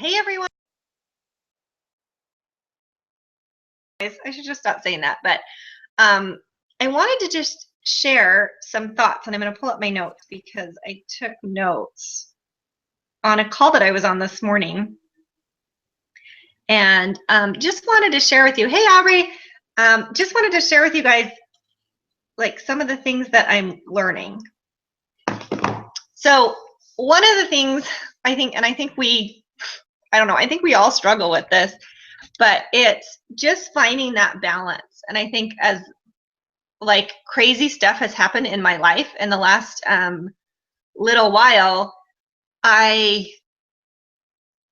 Hey everyone. I should just stop saying that, but I wanted to just share some thoughts, and I'm going to pull up my notes because I took notes on a call that I was on this morning, and just wanted to share with you. Hey Aubrey, just wanted to share with you guys like some of the things that I'm learning. So one of the things I think I think we all struggle with this, but it's just finding that balance. And I think as like crazy stuff has happened in my life in the last little while, I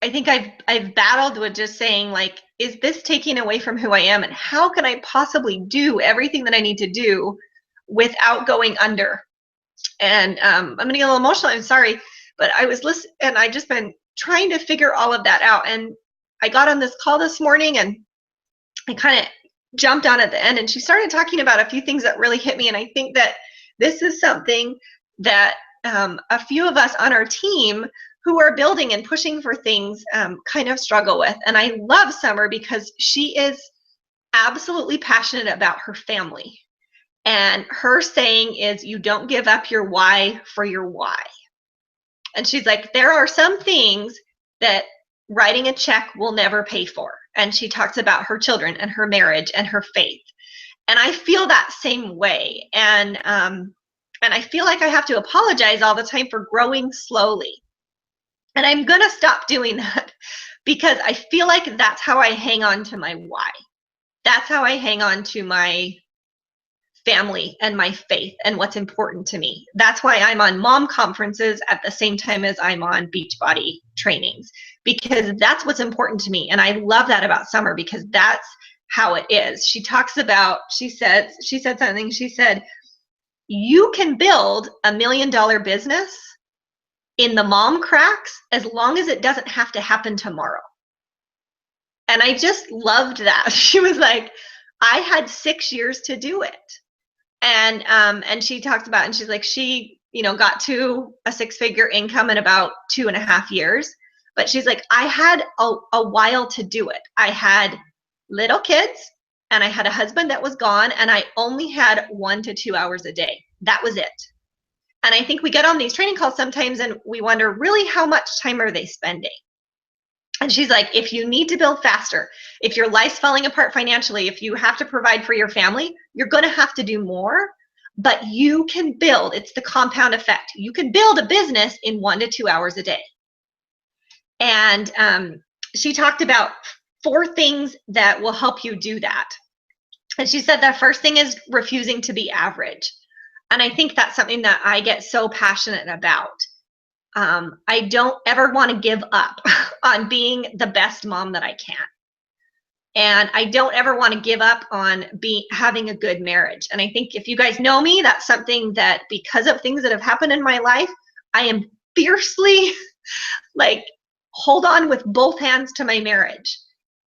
think I've battled with just saying, like, is this taking away from who I am, and how can I possibly do everything that I need to do without going under? And I'm gonna get a little emotional. I'm sorry, but I was listening, and I just been trying to figure all of that out. And I got on this call this morning, and I kind of jumped on at the end, and she started talking about a few things that really hit me. And I think that this is something that a few of us on our team who are building and pushing for things kind of struggle with. And I love Summer because she is absolutely passionate about her family. And her saying is, you don't give up your why for your why. And she's like, there are some things that writing a check will never pay for. And she talks about her children and her marriage and her faith. And I feel that same way. And I feel like I have to apologize all the time for growing slowly. And I'm going to stop doing that because I feel like that's how I hang on to my why. That's how I hang on to my family and my faith and what's important to me. That's why I'm on mom conferences at the same time as I'm on Beachbody trainings, because that's what's important to me. And I love that about Summer because that's how it is. She talks about, she said something, she said, you can build $1 million business in the mom cracks as long as it doesn't have to happen tomorrow. And I just loved that. She was like, I had 6 years to do it. And she talked about, and she's like, she, got to a 6-figure income in about 2.5 years. But she's like, I had a while to do it. I had little kids, and I had a husband that was gone, and I only had 1 to 2 hours a day. That was it. And I think we get on these training calls sometimes and we wonder, really, how much time are they spending? And she's like, if you need to build faster, if your life's falling apart financially, if you have to provide for your family, you're going to have to do more. But you can build, it's the compound effect. You can build a business in 1 to 2 hours a day. And she talked about 4 things that will help you do that. And she said the first thing is refusing to be average. And I think that's something that I get so passionate about. I don't ever want to give up on being the best mom that I can. And I don't ever want to give up on having a good marriage. And I think if you guys know me, that's something that, because of things that have happened in my life, I am fiercely like hold on with both hands to my marriage.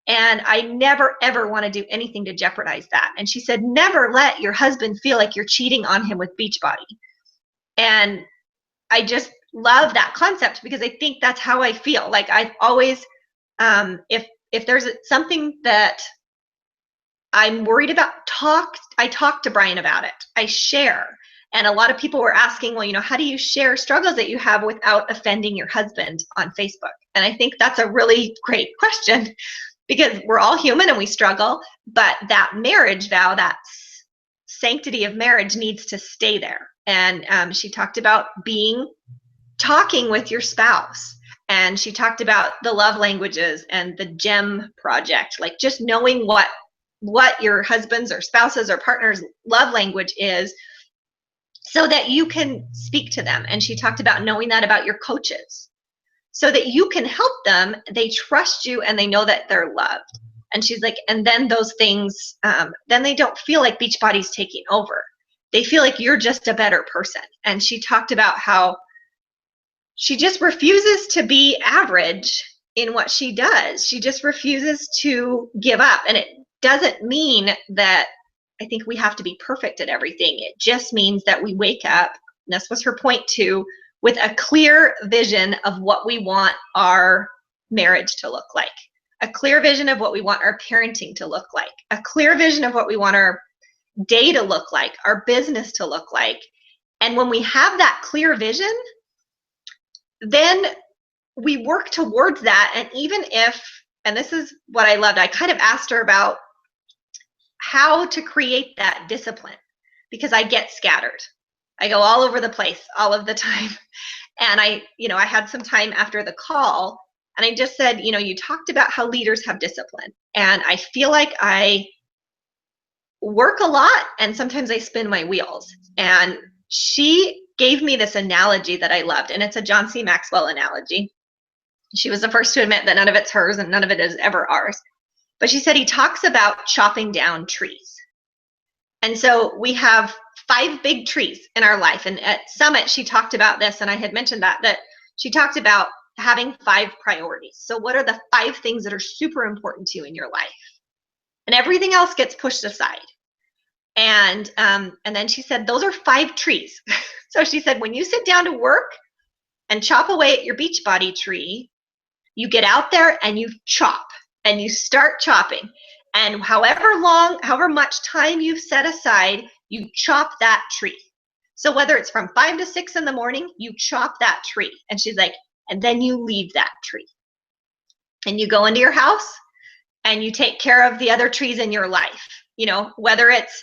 And I never, ever want to do anything to jeopardize that. And she said, never let your husband feel like you're cheating on him with Beachbody. And I just love that concept because I think that's how I feel. Like I've always, if there's something that I'm worried about, I talk to Brian about it. I share. And a lot of people were asking, well, how do you share struggles that you have without offending your husband on Facebook? And I think that's a really great question because we're all human and we struggle, but that marriage vow, that sanctity of marriage needs to stay there. And she talked about talking with your spouse. And she talked about the love languages and the GEM project, like just knowing what your husband's or spouse's or partner's love language is so that you can speak to them. And she talked about knowing that about your coaches so that you can help them. They trust you and they know that they're loved. And she's like, and then those things, then they don't feel like Beachbody's taking over. They feel like you're just a better person. And she talked about how she just refuses to be average in what she does. She just refuses to give up. And it doesn't mean that I think we have to be perfect at everything. It just means that we wake up, and this was her point too, with a clear vision of what we want our marriage to look like, a clear vision of what we want our parenting to look like, a clear vision of what we want our day to look like, our business to look like. And when we have that clear vision, then we work towards that. And even if, and this is what I loved, I kind of asked her about how to create that discipline, because I get scattered. I go all over the place all of the time. And I had some time after the call, and I just said, you talked about how leaders have discipline. And I feel like I work a lot, and sometimes I spin my wheels. And she gave me this analogy that I loved, and it's a John C. Maxwell analogy. She was the first to admit that none of it's hers and none of it is ever ours. But she said he talks about chopping down trees. And so we have 5 big trees in our life. And at Summit, she talked about this, and I had mentioned that she talked about having 5 priorities. So what are the 5 things that are super important to you in your life? And everything else gets pushed aside. And then she said, those are 5 trees. So she said, when you sit down to work and chop away at your Beachbody tree, you get out there and you chop, and you start chopping. And however much time you've set aside, you chop that tree. So whether it's from 5 to 6 in the morning, you chop that tree. And she's like, and then you leave that tree. And you go into your house and you take care of the other trees in your life. Whether it's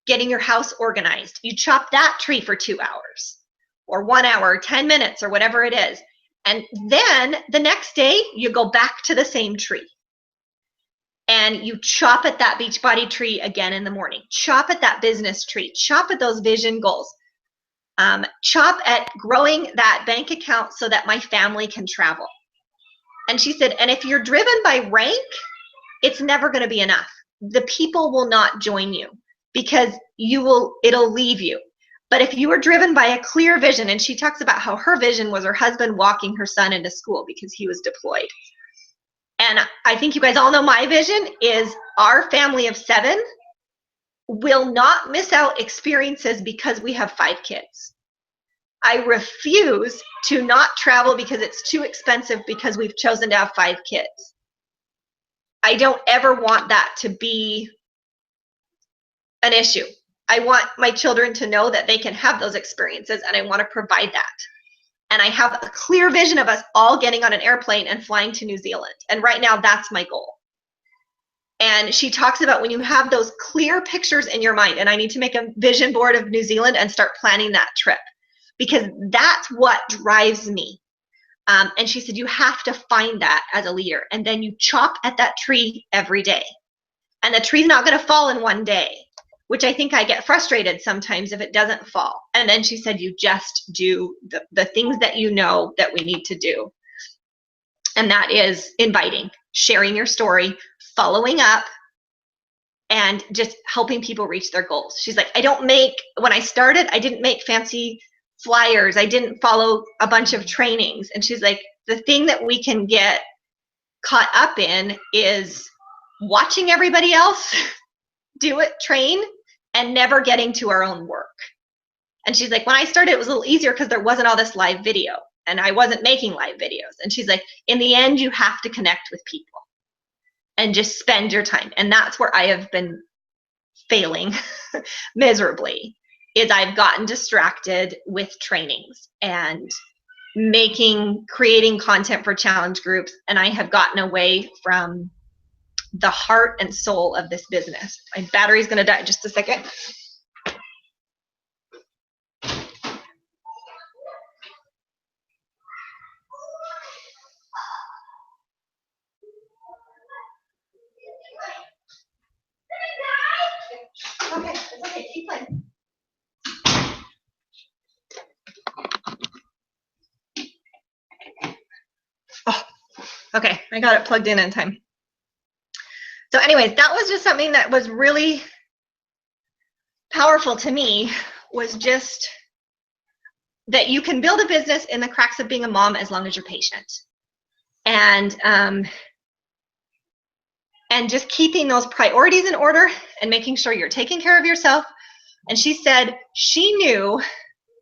getting your house organized, you chop that tree for 2 hours or 1 hour, or 10 minutes, or whatever it is. And then the next day you go back to the same tree. And you chop at that Beachbody tree again in the morning. Chop at that business tree. Chop at those vision goals. Chop at growing that bank account so that my family can travel. And she said, and if you're driven by rank, it's never going to be enough. The people will not join you because it'll leave you. But if you are driven by a clear vision, and she talks about how her vision was her husband walking her son into school because he was deployed. And I think you guys all know my vision is our family of 7 will not miss out experiences because we have 5 kids. I refuse to not travel because it's too expensive because we've chosen to have 5 kids. I don't ever want that to be an issue. I want my children to know that they can have those experiences, and I want to provide that. And I have a clear vision of us all getting on an airplane and flying to New Zealand. And right now, that's my goal. And she talks about when you have those clear pictures in your mind, and I need to make a vision board of New Zealand and start planning that trip, because that's what drives me. And she said, you have to find that as a leader. And then you chop at that tree every day. And the tree's not going to fall in one day, which I think I get frustrated sometimes if it doesn't fall. And then she said, you just do the things that you know that we need to do. And that is inviting, sharing your story, following up, and just helping people reach their goals. She's like, when I started, I didn't make fancy flyers. I didn't follow a bunch of trainings. And she's like, the thing that we can get caught up in is watching everybody else do it, train, and never getting to our own work. And she's like, when I started, it was a little easier because there wasn't all this live video and I wasn't making live videos. And she's like, in the end, you have to connect with people and just spend your time. And that's where I have been failing miserably, is I've gotten distracted with trainings and creating content for challenge groups. And I have gotten away from the heart and soul of this business. My battery's going to die in just a second. Okay, it's okay. Keep playing. Oh, okay, I got it plugged in time. So anyways, that was just something that was really powerful to me, was just that you can build a business in the cracks of being a mom as long as you're patient. And just keeping those priorities in order and making sure you're taking care of yourself. And she said she knew,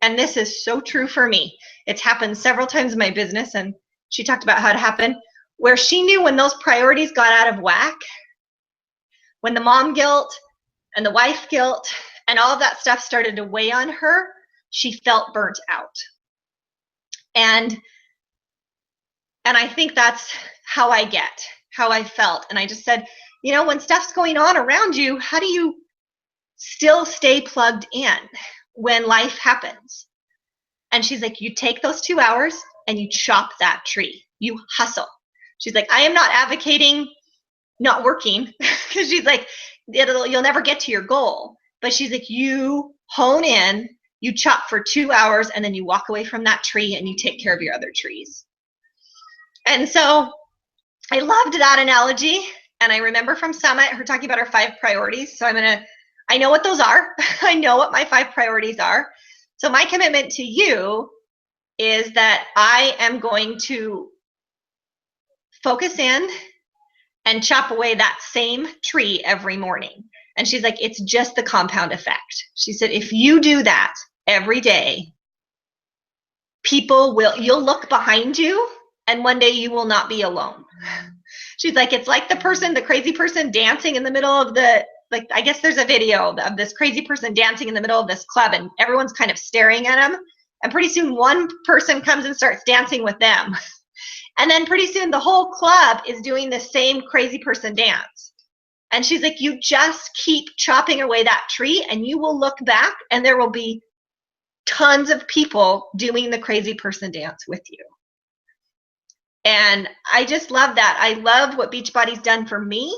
and this is so true for me, it's happened several times in my business, and she talked about how it happened, where she knew when those priorities got out of whack, when the mom guilt and the wife guilt and all of that stuff started to weigh on her, she felt burnt out. And I think that's how I felt. And I just said, you know, when stuff's going on around you, how do you still stay plugged in when life happens? And she's like, you take those 2 hours and you chop that tree. You hustle. She's like, I am not advocating not working, because she's like, you'll never get to your goal. But she's like, you hone in, you chop for 2 hours, and then you walk away from that tree and you take care of your other trees. And so I loved that analogy. And I remember from Summit, her talking about her 5 priorities. So I know what those are. I know what my 5 priorities are. So my commitment to you is that I am going to focus in and chop away that same tree every morning. And she's like, it's just the compound effect. She said, if you do that every day, you'll look behind you, and one day you will not be alone. She's like, it's like the crazy person dancing in the middle of I guess there's a video of this crazy person dancing in the middle of this club, and everyone's kind of staring at him. And pretty soon one person comes and starts dancing with them. And then pretty soon the whole club is doing the same crazy person dance. And she's like, you just keep chopping away that tree, and you will look back and there will be tons of people doing the crazy person dance with you. And I just love that. I love what Beachbody's done for me.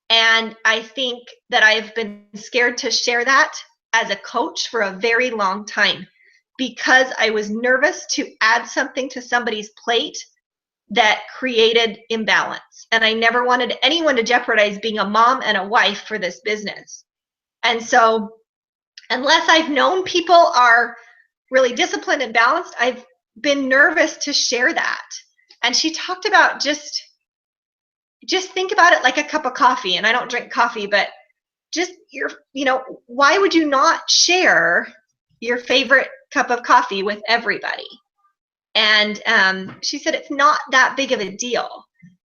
And I think that I've been scared to share that as a coach for a very long time, because I was nervous to add something to somebody's plate that created imbalance. And I never wanted anyone to jeopardize being a mom and a wife for this business. And so unless I've known people are really disciplined and balanced, I've been nervous to share that. And she talked about just think about it like a cup of coffee. And I don't drink coffee, but just why would you not share your favorite cup of coffee with everybody? And she said, it's not that big of a deal.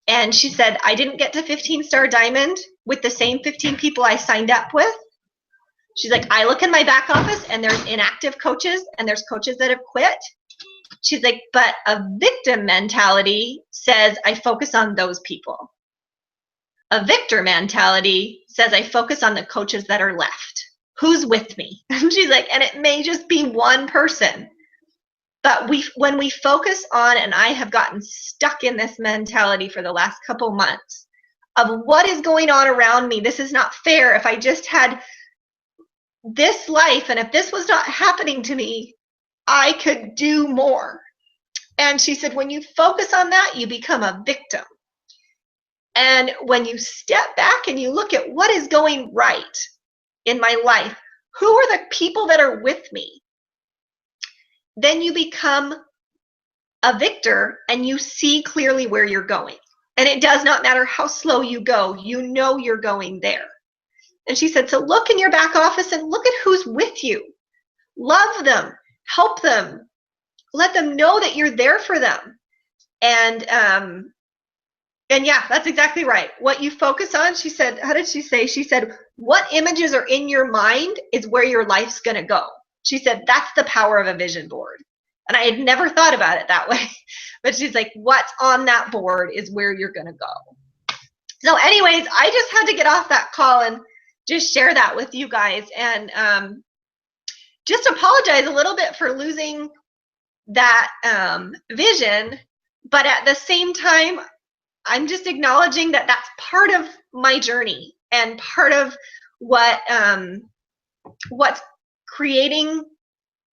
And she said, I didn't get to 15-star diamond with the same 15 people I signed up with. She's like, I look in my back office and there's inactive coaches and there's coaches that have quit. She's like, but a victim mentality says I focus on those people. A victor mentality says I focus on the coaches that are left. Who's with me? And she's like, and it may just be one person. But when we focus on, and I have gotten stuck in this mentality for the last couple months of what is going on around me. This is not fair. If I just had this life, and if this was not happening to me, I could do more. And she said, when you focus on that, you become a victim. And when you step back and you look at what is going right in my life, who are the people that are with me, then you become a victor and you see clearly where you're going. And it does not matter how slow you go, you know you're going there. And she said, so look in your back office and look at who's with you. Love them, help them, let them know that you're there for them. And yeah, that's exactly right. What you focus on, she said, how did she say? She said, what images are in your mind is where your life's going to go. She said, that's the power of a vision board. And I had never thought about it that way. But she's like, what's on that board is where you're going to go. So anyways, I just had to get off that call and just share that with you guys. And just apologize a little bit for losing that vision. But at the same time, I'm just acknowledging that that's part of my journey and part of what's creating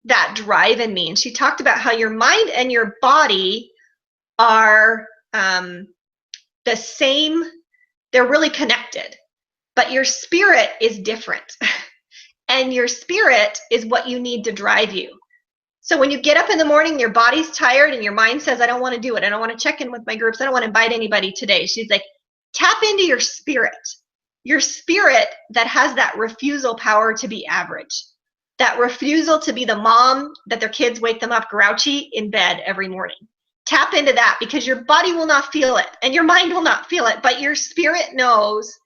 that drive in me. And she talked about how your mind and your body are the same. They're really connected, but your spirit is different. And your spirit is what you need to drive you. So when you get up in the morning, your body's tired and your mind says, I don't want to do it. I don't want to check in with my groups. I don't want to invite anybody today. She's like, tap into your spirit that has that refusal power to be average, that refusal to be the mom that their kids wake them up grouchy in bed every morning, tap into that, because your body will not feel it and your mind will not feel it, but your spirit knows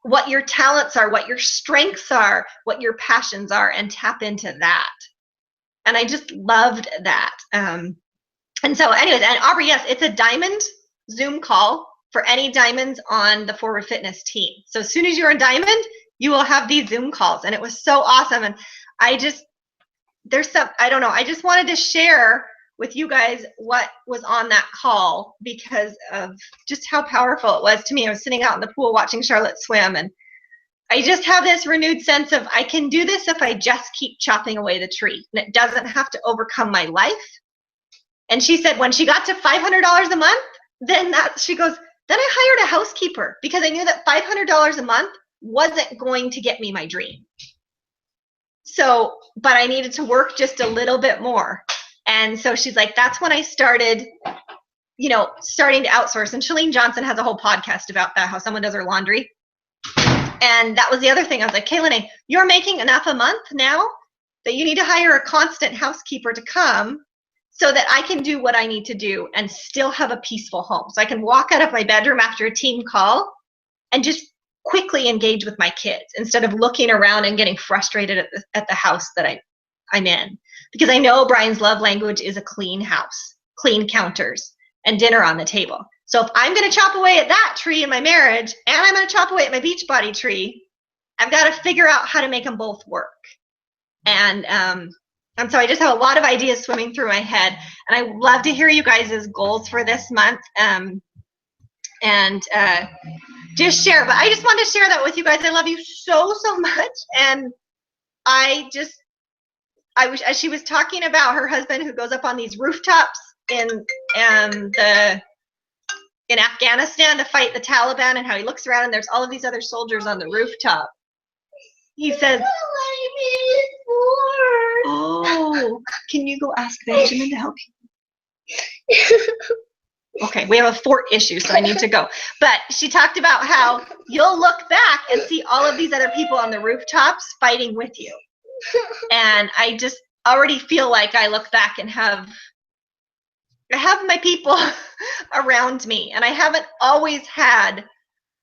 what your talents are, what your strengths are, what your passions are, and tap into that. And I just loved that. And so anyways, and Aubrey, yes, it's a diamond Zoom call for any diamonds on the Forward Fitness team. So as soon as you're a diamond, you will have these Zoom calls. And it was so awesome. And I just wanted to share with you guys what was on that call, because of just how powerful it was to me. I was sitting out in the pool watching Charlotte swim, and I just have this renewed sense of I can do this if I just keep chopping away the tree, and it doesn't have to overcome my life. And she said when she got to $500 a month, she goes, then I hired a housekeeper, because I knew that $500 a month wasn't going to get me my dream. So, but I needed to work just a little bit more. And so she's like, that's when I started, starting to outsource. And Chalene Johnson has a whole podcast about that, how someone does her laundry. And that was the other thing. I was like, Kaylin, you're making enough a month now that you need to hire a constant housekeeper to come so that I can do what I need to do and still have a peaceful home. So I can walk out of my bedroom after a team call and just quickly engage with my kids instead of looking around and getting frustrated at the house that I'm in. Because I know Brian's love language is a clean house, clean counters, and dinner on the table. So if I'm going to chop away at that tree in my marriage, and I'm going to chop away at my Beachbody tree, I've got to figure out how to make them both work. And so I just have a lot of ideas swimming through my head. And I love to hear you guys' goals for this month. Just share. But I just wanted to share that with you guys. I love you so, so much. And as she was talking about her husband who goes up on these rooftops in Afghanistan to fight the Taliban, and how he looks around and there's all of these other soldiers on the rooftop. He says, oh, can you go ask Benjamin to help you? Okay, we have a fort issue, so I need to go. But she talked about how you'll look back and see all of these other people on the rooftops fighting with you. And I just already feel like I look back and I have my people around me, and I haven't always had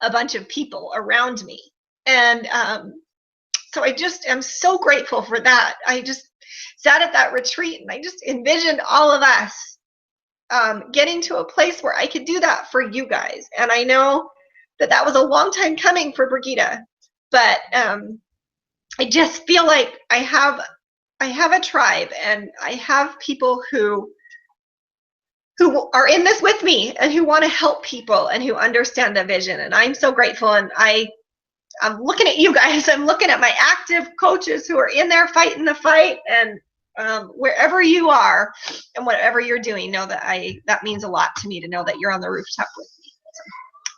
a bunch of people around me. And so I just am so grateful for that. I just sat at that retreat and I just envisioned all of us getting to a place where I could do that for you guys. And I know that was a long time coming for Brigitte, but I just feel like I have a tribe, and I have people who are in this with me and who want to help people and who understand the vision. And I'm so grateful. And I'm looking at you guys. I'm looking at my active coaches who are in there fighting the fight. And wherever you are and whatever you're doing, know that that means a lot to me to know that you're on the rooftop with me. So,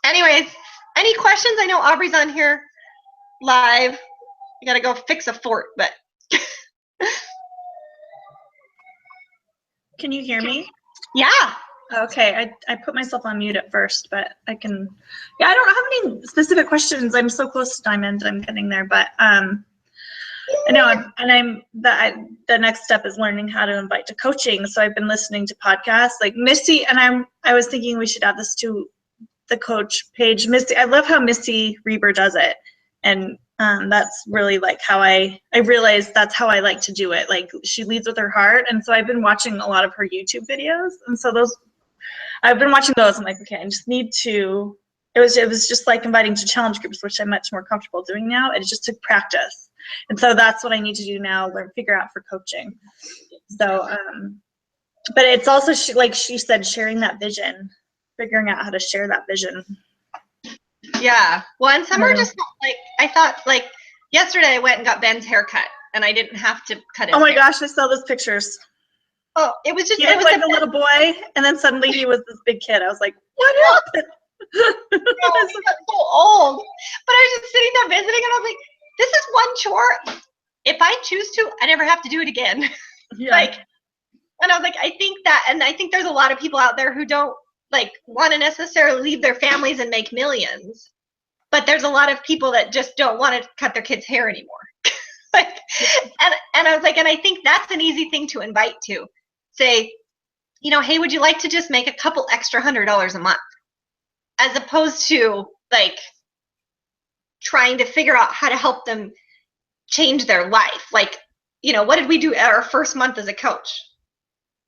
anyways, any questions? I know Aubrey's on here live. You got to go fix a fort, but. Can you hear me? Yeah. Okay, I put myself on mute at first, but I can, I don't have any specific questions. I'm so close to Diamond, I'm getting there, but I know, the next step is learning how to invite to coaching. So I've been listening to podcasts like Missy, and I was thinking we should add this to the coach page. Missy, I love how Missy Reber does it. And that's really like how I realized that's how I like to do it. Like, she leads with her heart. And so I've been watching a lot of her YouTube videos. And so I've been watching those. I'm like, okay, I just need to, it was just like inviting to challenge groups, which I'm much more comfortable doing now. It just took practice. And so that's what I need to do now, figure out for coaching. So, but it's also, like she said, sharing that vision, figuring out how to share that vision. Yeah. Well, and some are just like, I thought, like, yesterday I went and got Ben's haircut, and I didn't have to cut his hair. Gosh, I saw those pictures. Oh, it was just, he was like a little boy, and then suddenly he was this big kid. I was like, what happened? He got so old. But I was just sitting there visiting, and I was like, this is one chore. If I choose to, I never have to do it again. Yeah. And I was like, I think that, and I think there's a lot of people out there who don't want to necessarily leave their families and make millions, but there's a lot of people that just don't want to cut their kids' hair anymore. And I was like, and I think that's an easy thing to invite to. Say, hey, would you like to just make a couple extra $100 a month? As opposed to like trying to figure out how to help them change their life. Like, what did we do at our first month as a coach?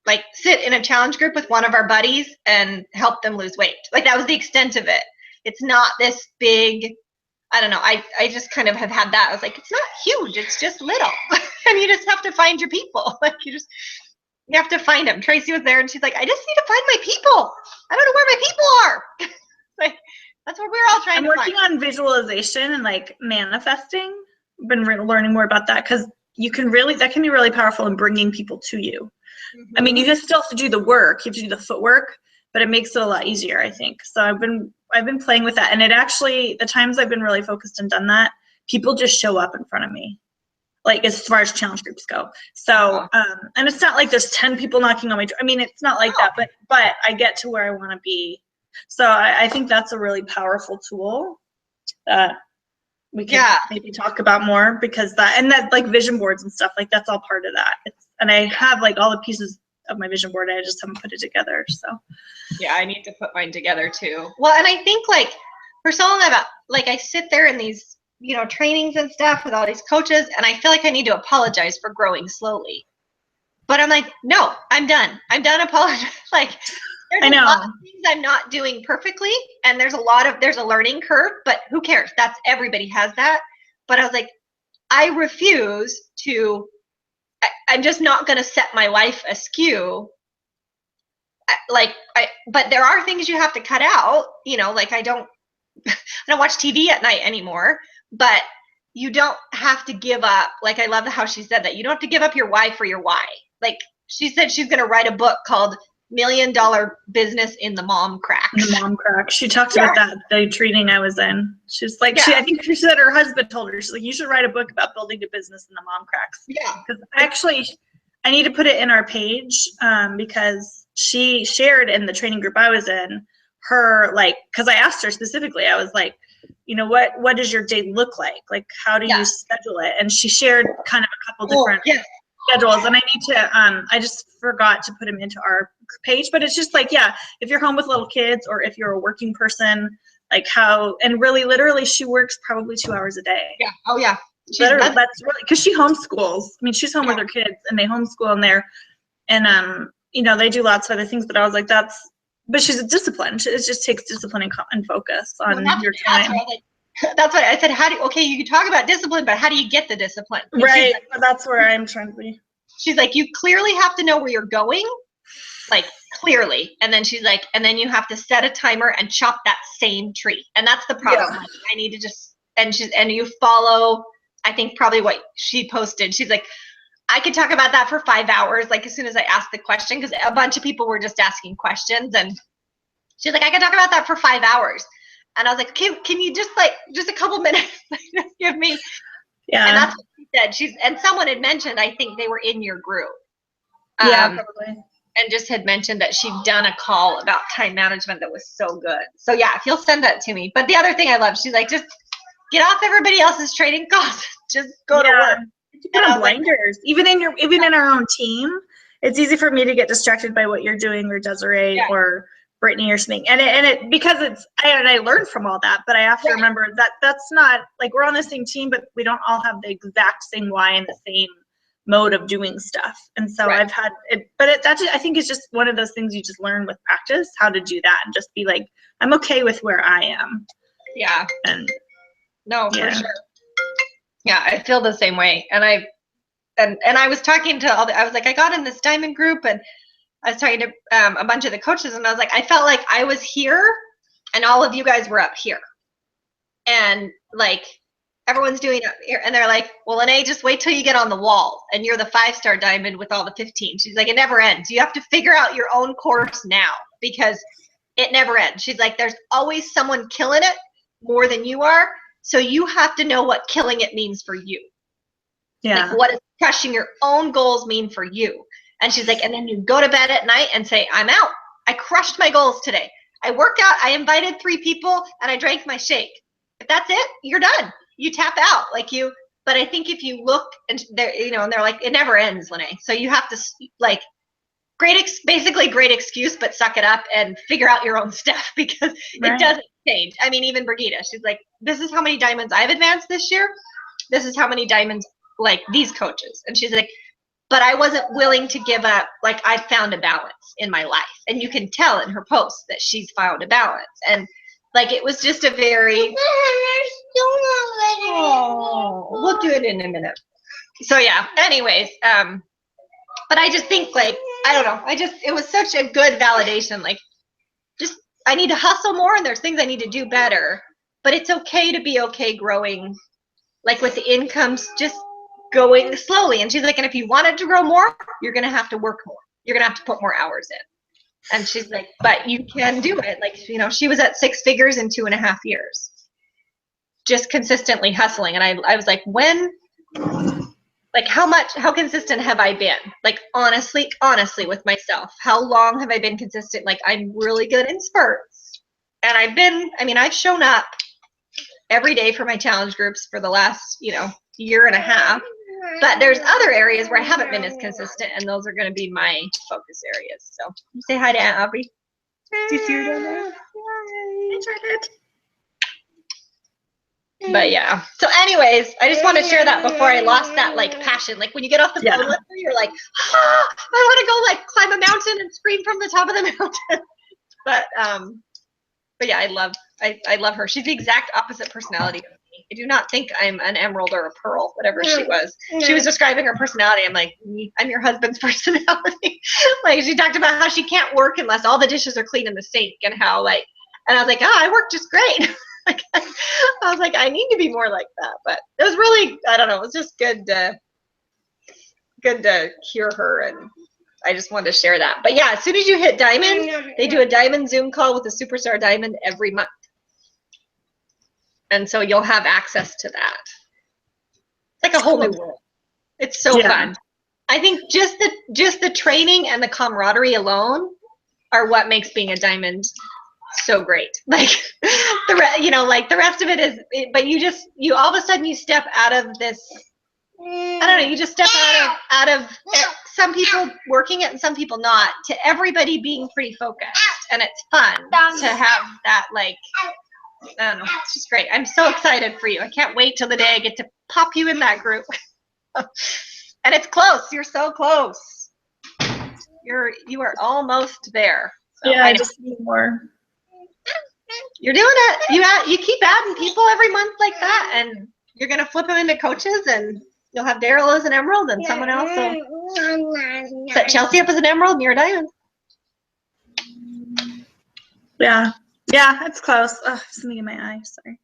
Like sit in a challenge group with one of our buddies and help them lose weight. Like that was the extent of it. It's not this big, I don't know. I just kind of have had that. I was like, it's not huge. It's just little. And you just have to find your people. Like you have to find them. Tracy was there and she's like, I just need to find my people. I don't know where my people are. Like that's what we're all trying I'm to working find. on visualization and like manifesting. I've been learning more about that because that can be really powerful in bringing people to you. I mean, you just still have to do the work. You have to do the footwork, but it makes it a lot easier, I think. So I've been playing with that, and it actually, the times I've been really focused and done that, people just show up in front of me, like as far as challenge groups go. So, and it's not like there's 10 people knocking on my door. I mean, it's not like that, but I get to where I want to be. So I think that's a really powerful tool that we can maybe talk about more, because that like vision boards and stuff, like that's all part of that. And I have like all the pieces of my vision board. I just haven't put it together. So yeah, I need to put mine together too. Well, and I think like for so long I sit there in these, trainings and stuff with all these coaches, and I feel like I need to apologize for growing slowly. But I'm like, no, I'm done. I'm done apologizing. Like there's a lot of things I'm not doing perfectly, and there's a learning curve, but who cares? Everybody has that. But I was like, I refuse to, I'm just not going to set my life askew. But there are things you have to cut out, like I don't watch TV at night anymore, but you don't have to give up. Like, I love how she said that you don't have to give up your why for your why. Like she said, she's going to write a book called $1 Million Business in the Mom Cracks. The Mom Cracks. She talked about that the training I was in. She's like, I think she said her husband told her, she's like, you should write a book about building a business in the Mom Cracks. Yeah. Because actually, I need to put it in our page because she shared in the training group I was in her, like, because I asked her specifically, I was like, what does your day look like? Like, how do you schedule it? And she shared kind of a couple different schedules, and I need to I just forgot to put them into our page, but it's just like, if you're home with little kids, or if you're a working person, like and really literally she works probably 2 hours a day. Literally, that's really, because she homeschools. I mean, she's home with her kids, and they homeschool in there, and they do lots of other things, but I was like, but she's a discipline. It just takes discipline and focus on your time. That's what I said. You can talk about discipline, but how do you get the discipline? Right. That's where I'm trying to be. She's like, you clearly have to know where you're going, like clearly. And then she's like, and then you have to set a timer and chop that same tree. And that's the problem. Like, I need to just, and you follow, I think probably what she posted. She's like, I could talk about that for 5 hours. Like as soon as I asked the question, because a bunch of people were just asking questions, and she's like, I could talk about that for 5 hours. And I was like, can you just a couple minutes give me? Yeah. And that's what she said. And someone had mentioned, I think they were in your group. Probably. And just had mentioned that she'd done a call about time management that was so good. So yeah, if you'll send that to me. But the other thing I love, she's like, just get off everybody else's training calls. Just go to work. Put on blinders. Even in our own team, it's easy for me to get distracted by what you're doing, or Desiree, or Brittany, or something. And because I learned from all that, but I have to remember that that's not, like, we're on the same team, but we don't all have the exact same why and the same mode of doing stuff. And so I've had it, but I think it's just one of those things you just learn with practice, how to do that, and just be like, I'm okay with where I am. Yeah. And no, for sure. Yeah, I feel the same way. And I was talking to I was like, I got in this diamond group, and I was talking to a bunch of the coaches, and I was like, I felt like I was here and all of you guys were up here. And like, everyone's doing it here. And they're like, well, Lene, just wait till you get on the wall and you're the 5-star diamond with all the 15. She's like, it never ends. You have to figure out your own course now, because it never ends. She's like, there's always someone killing it more than you are. So you have to know what killing it means for you. Yeah. Like, what does crushing your own goals mean for you? And she's like, and then you go to bed at night and say, I'm out. I crushed my goals today. I worked out, I invited 3 people, and I drank my shake. If that's it, you're done. You tap out. But I think if you look, and they're, and they're like, it never ends, Lene. So you have to, like, basically great excuse, but suck it up and figure out your own stuff because it doesn't change. I mean, even Brigitte, she's like, this is how many diamonds I've advanced this year. This is how many diamonds like these coaches. And she's like, but I wasn't willing to give up. Like, I found a balance in my life. And you can tell in her posts that she's found a balance. And like, it was just a very, we'll do it in a minute. So yeah, anyways, but I just think, like, I don't know, it was such a good validation. Like, just, I need to hustle more and there's things I need to do better, but it's okay to be okay growing, like with the incomes just going slowly. And she's like, and if you wanted to grow more, you're going to have to work more. You're going to have to put more hours in. And she's like, but you can do it. Like, you know, she was at 6 figures in 2.5 years, just consistently hustling. And I was like, like, how consistent have I been? Like, honestly with myself, how long have I been consistent? Like, I'm really good in spurts. And I've shown up every day for my challenge groups for the last, year and a half. But there's other areas where I haven't been as consistent, and those are going to be my focus areas. So say hi to Aunt Aubrey. Do you see her down there? I tried it. But yeah. So anyways, I just want to share that before I lost that like passion. Like when you get off the phone with her, you're like, I want to go like climb a mountain and scream from the top of the mountain. But yeah, I love her. She's the exact opposite personality of me. I do not think I'm an emerald or a pearl, whatever she was. She was describing her personality. I'm like, I'm your husband's personality. Like, she talked about how she can't work unless all the dishes are clean in the sink, and how like, and I was like, I work just great. Like, I was like, I need to be more like that. But it was really, I don't know, it was just good to hear her, and I just wanted to share that. But yeah, as soon as you hit diamond, they do a diamond Zoom call with a superstar diamond every month. And so you'll have access to that. It's like a whole new world. It's so fun. I think just the training and the camaraderie alone are what makes being a diamond so great. Like the rest of it is, but you all of a sudden you step out of this, I don't know, you just step out of some people working it and some people not, to everybody being pretty focused. And it's fun to have that, like, I don't know, it's just great. I'm so excited for you. I can't wait till the day I get to pop you in that group. And it's close. You're so close. You are almost there. So yeah, I just need more. You're doing it. You keep adding people every month like that, and you're gonna flip them into coaches, and you'll have Daryl as an emerald, and someone else will set Chelsea up as an emerald, and you're a diamond. Yeah, it's close. Oh, something in my eye. Sorry.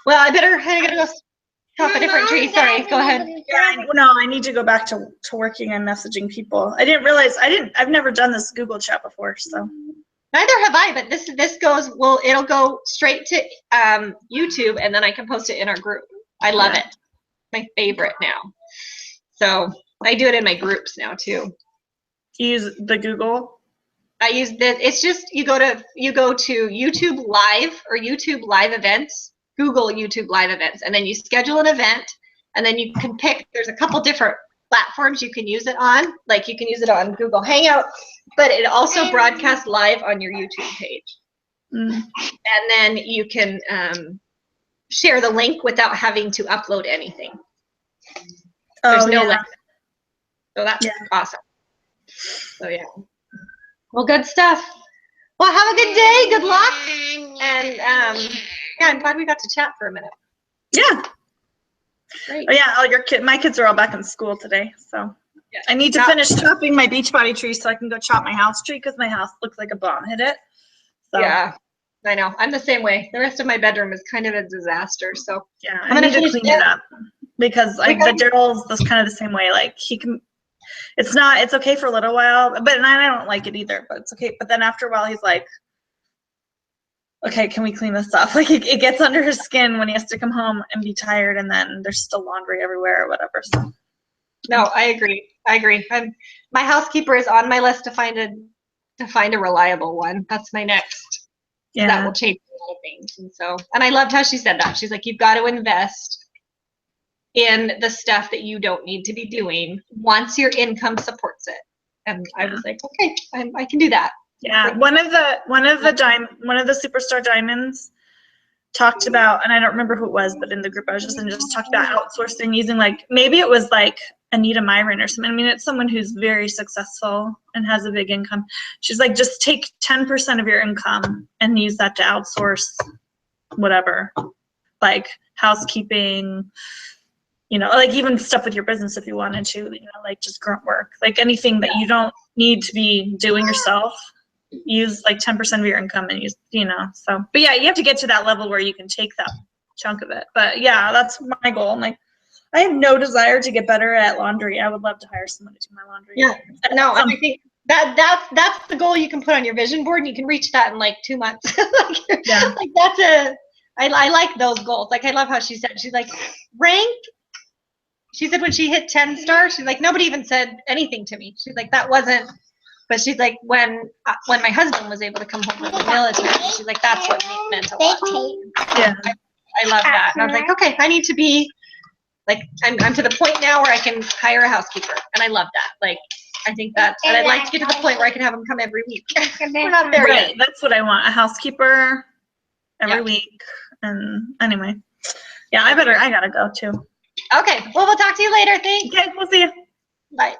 Well, I gotta go chop a different tree. Sorry, go ahead. Yeah, I need to go back to working and messaging people. I didn't realize I've never done this Google chat before, so. Neither have I, but this it'll go straight to YouTube, and then I can post it in our group. I love it. My favorite now. So I do it in my groups now too. You use the Google? I use this. It's just you go to YouTube Live or YouTube Live events. Google YouTube Live events, and then you schedule an event, and then you can pick. There's a couple different platforms you can use it on. Like, you can use it on Google Hangouts, but it also broadcasts live on your YouTube page. And then you can share the link without having to upload anything. There's no link. So that's awesome. So yeah. Well, good stuff. Well, have a good day. Good luck. And I'm glad we got to chat for a minute. Yeah. Great. Oh yeah, my kids are all back in school today, so I need to finish chopping my Beachbody tree so I can go chop my house tree, because my house looks like a bomb hit it. So. Yeah, I know. I'm the same way. The rest of my bedroom is kind of a disaster. So yeah, I need to clean it up, because Daryl's kind of the same way. Like, he can. It's okay for a little while, but I don't like it either. But it's okay. But then after a while, he's like, okay, can we clean this up? Like, it gets under his skin when he has to come home and be tired, and then there's still laundry everywhere or whatever. So. No, I agree. My housekeeper is on my list to find a reliable one. That's my next. Yeah. That will change a lot of things. And I loved how she said that. She's like, you've got to invest in the stuff that you don't need to be doing once your income supports it. And I was like, okay, I can do that. Yeah, one of the Superstar Diamonds talked about, and I don't remember who it was, but in the group I was just in, just talked about outsourcing using, like, maybe it was like Anita Myron or something. I mean, it's someone who's very successful and has a big income. She's like, just take 10% of your income and use that to outsource whatever, like housekeeping, you know, like even stuff with your business if you wanted to, you know, like just grunt work, like anything that you don't need to be doing yourself. Use like 10% of your income and use, you know, so, but yeah, you have to get to that level where you can take that chunk of it. But yeah, that's my goal. I'm like, I have no desire to get better at laundry. I would love to hire someone to do my laundry. Yeah, no, I think that's the goal you can put on your vision board, and you can reach that in like 2 months. Like, Yeah. like I like those goals. Like, I love how she said, she's like, rank. She said when she hit 10 stars, she's like, nobody even said anything to me. She's like, that wasn't. But she's like, when my husband was able to come home from the military, she's like, that's what meant a lot. Yeah. I love that. And I was like, okay, I need to be, like, I'm to the point now where I can hire a housekeeper. And I love that. Like, I think that, and I'd like to get to the point where I can have them come every week. We're not there Right, yet. that's what I want, a housekeeper every week. And anyway, yeah, I gotta go too. Okay, well, we'll talk to you later. Thanks. Okay, we'll see you. Bye.